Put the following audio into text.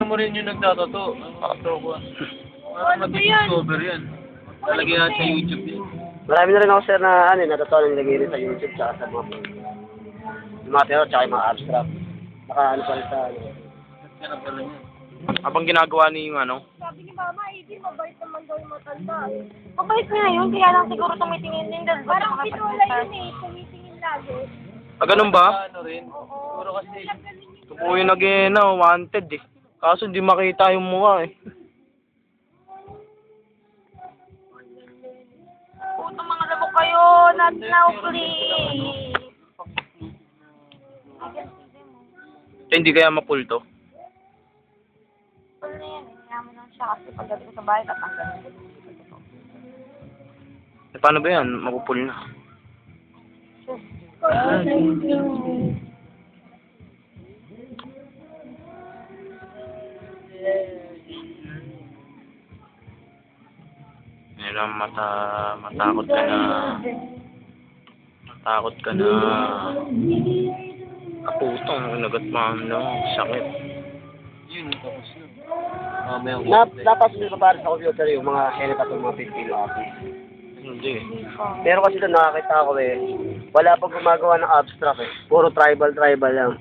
mo rin yung nagtatato. Ano ba yan? Cover yan. Talagyan natin sa YouTube yan. Marami na rin ako sir na natatawa na nilagay rin sa YouTube tsaka sa mga yung mga pero tsaka yung mga abstract. Naka ano pa rin sa ano. Yan ang pala niya. Habang ginagawa niyo yung ano? Sabi ni Mama, di mabait naman daw yung matanda eh. Mabait na yun, kaya lang siguro tumitingin din dahil parang pinula yun eh, tumitingin lagi. Ganun ba? Ano rin? Oo. Puro kasi. Ito po yung wanted eh. Kaso hindi makita yung mukha eh. Puto mga labo kayo, not now please. Ito hindi kaya mapulto. Ano na yan, hinayaman lang siya kasi pagdating ko sa bahay, tatanggalin ko. Eh, paano ba yan? Mapupul na. Ngayon matakot ka na. Matakot ka na. Kaputong, nagat no. Sakit. Yun, tapos yun. Mamaya Napasok nyo pa para sa computer yung mga henep at yung mga Filipino office. Hindi. Pero kasi doon nakakita ko wala pang gumagawa ng abstract eh. Puro tribal lang.